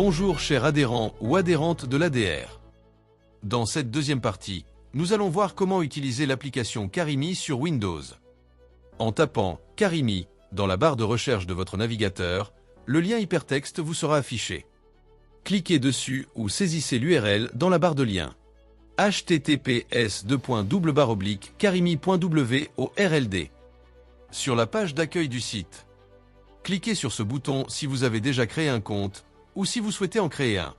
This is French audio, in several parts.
Bonjour chers adhérents ou adhérentes de l'ADR. Dans cette deuxième partie, nous allons voir comment utiliser l'application Karimi sur Windows. En tapant « Karimi » dans la barre de recherche de votre navigateur, le lien hypertexte vous sera affiché. Cliquez dessus ou saisissez l'URL dans la barre de lien. https://karimi.world. Sur la page d'accueil du site. Cliquez sur ce bouton si vous avez déjà créé un compte ou si vous souhaitez en créer un.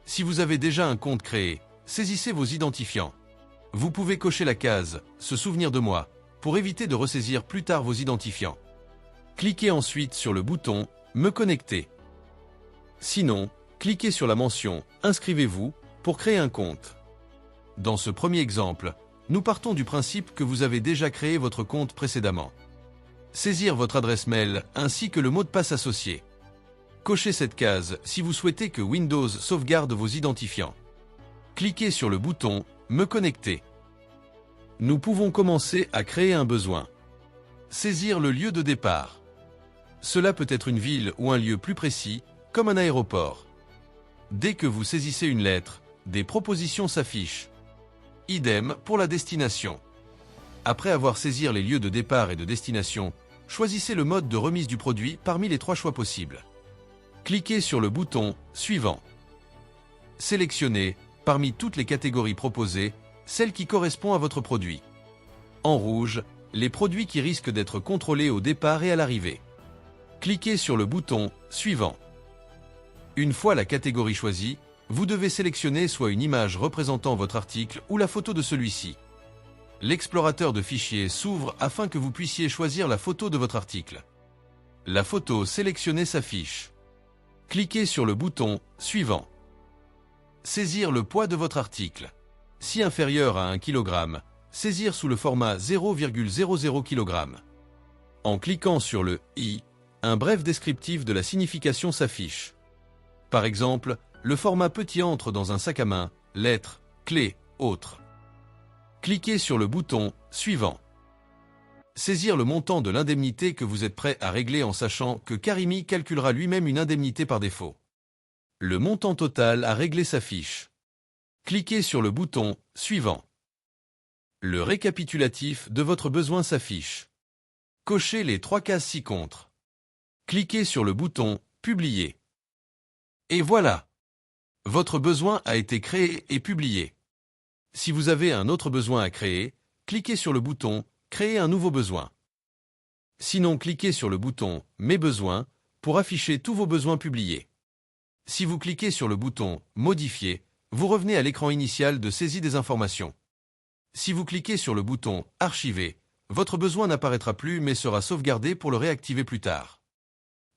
Si vous avez déjà un compte créé, saisissez vos identifiants. Vous pouvez cocher la case « Se souvenir de moi » pour éviter de ressaisir plus tard vos identifiants. Cliquez ensuite sur le bouton « Me connecter ». Sinon, cliquez sur la mention « Inscrivez-vous » pour créer un compte. Dans ce premier exemple, nous partons du principe que vous avez déjà créé votre compte précédemment. Saisir votre adresse mail ainsi que le mot de passe associé. Cochez cette case si vous souhaitez que Windows sauvegarde vos identifiants. Cliquez sur le bouton « Me connecter ». Nous pouvons commencer à créer un besoin. Saisir le lieu de départ. Cela peut être une ville ou un lieu plus précis, comme un aéroport. Dès que vous saisissez une lettre, des propositions s'affichent. Idem pour la destination. Après avoir saisi les lieux de départ et de destination, choisissez le mode de remise du produit parmi les 3 choix possibles. Cliquez sur le bouton « Suivant ». Sélectionnez, parmi toutes les catégories proposées, celle qui correspond à votre produit. En rouge, les produits qui risquent d'être contrôlés au départ et à l'arrivée. Cliquez sur le bouton « Suivant ». Une fois la catégorie choisie, vous devez sélectionner soit une image représentant votre article ou la photo de celui-ci. L'explorateur de fichiers s'ouvre afin que vous puissiez choisir la photo de votre article. La photo sélectionnée s'affiche. Cliquez sur le bouton « Suivant ». Saisir le poids de votre article. Si inférieur à 1 kg, saisir sous le format 0,00 kg. En cliquant sur le « I », un bref descriptif de la signification s'affiche. Par exemple, le format petit entre dans un sac à main, lettres, clés, autres. Cliquez sur le bouton « Suivant ». Saisir le montant de l'indemnité que vous êtes prêt à régler en sachant que Karimi calculera lui-même une indemnité par défaut. Le montant total à régler s'affiche. Cliquez sur le bouton « Suivant ». Le récapitulatif de votre besoin s'affiche. Cochez les 3 cases ci-contre. Cliquez sur le bouton « Publier ». Et voilà! Votre besoin a été créé et publié. Si vous avez un autre besoin à créer, cliquez sur le bouton « Créer un nouveau besoin ». Sinon, cliquez sur le bouton « Mes besoins » pour afficher tous vos besoins publiés. Si vous cliquez sur le bouton « Modifier », vous revenez à l'écran initial de saisie des informations. Si vous cliquez sur le bouton « Archiver », votre besoin n'apparaîtra plus mais sera sauvegardé pour le réactiver plus tard.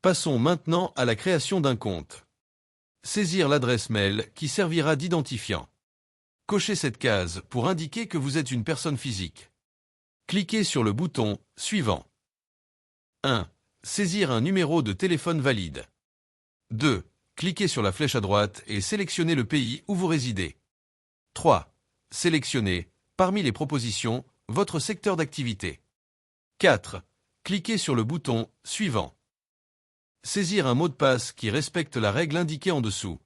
Passons maintenant à la création d'un compte. Saisir l'adresse mail qui servira d'identifiant. Cochez cette case pour indiquer que vous êtes une personne physique. Cliquez sur le bouton « Suivant ». 1. Saisir un numéro de téléphone valide. 2. Cliquez sur la flèche à droite et sélectionnez le pays où vous résidez. 3. Sélectionnez, parmi les propositions, votre secteur d'activité. 4. Cliquez sur le bouton « Suivant ». Saisir un mot de passe qui respecte la règle indiquée en dessous.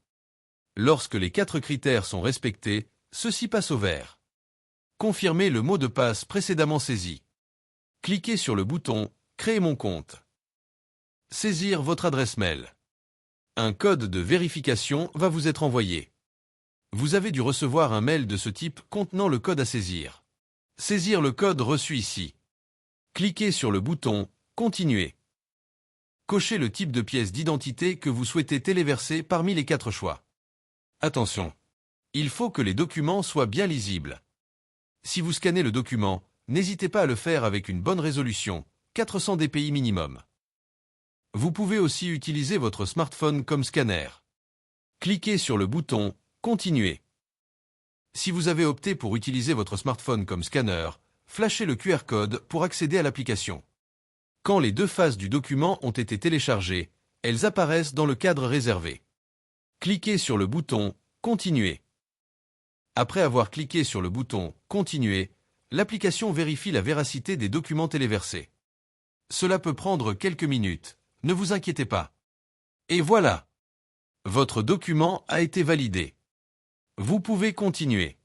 Lorsque les 4 critères sont respectés, ceci passe au vert. Confirmez le mot de passe précédemment saisi. Cliquez sur le bouton « Créer mon compte ». Saisir votre adresse mail. Un code de vérification va vous être envoyé. Vous avez dû recevoir un mail de ce type contenant le code à saisir. Saisir le code reçu ici. Cliquez sur le bouton « Continuer ». Cochez le type de pièce d'identité que vous souhaitez téléverser parmi les 4 choix. Attention! Il faut que les documents soient bien lisibles. Si vous scannez le document, n'hésitez pas à le faire avec une bonne résolution, 400 dpi minimum. Vous pouvez aussi utiliser votre smartphone comme scanner. Cliquez sur le bouton « Continuer ». Si vous avez opté pour utiliser votre smartphone comme scanner, flashez le QR code pour accéder à l'application. Quand les 2 faces du document ont été téléchargées, elles apparaissent dans le cadre réservé. Cliquez sur le bouton « Continuer ». Après avoir cliqué sur le bouton « Continuer », l'application vérifie la véracité des documents téléversés. Cela peut prendre quelques minutes, ne vous inquiétez pas. Et voilà! Votre document a été validé. Vous pouvez continuer.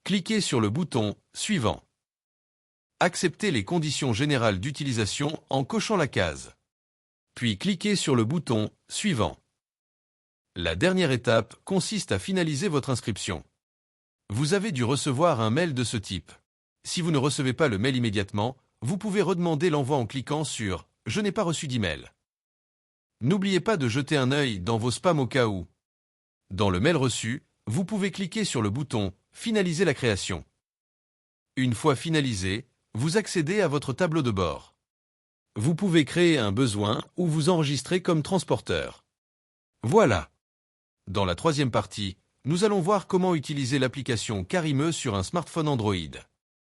Cliquez sur le bouton « Suivant ». Acceptez les conditions générales d'utilisation en cochant la case. Puis cliquez sur le bouton « Suivant ». La dernière étape consiste à finaliser votre inscription. Vous avez dû recevoir un mail de ce type. Si vous ne recevez pas le mail immédiatement, vous pouvez redemander l'envoi en cliquant sur « Je n'ai pas reçu d'email ». N'oubliez pas de jeter un œil dans vos spams au cas où. Dans le mail reçu, vous pouvez cliquer sur le bouton « Finaliser la création ». Une fois finalisé, vous accédez à votre tableau de bord. Vous pouvez créer un besoin ou vous enregistrer comme transporteur. Voilà. Dans la troisième partie, nous allons voir comment utiliser l'application Carimeux sur un smartphone Android.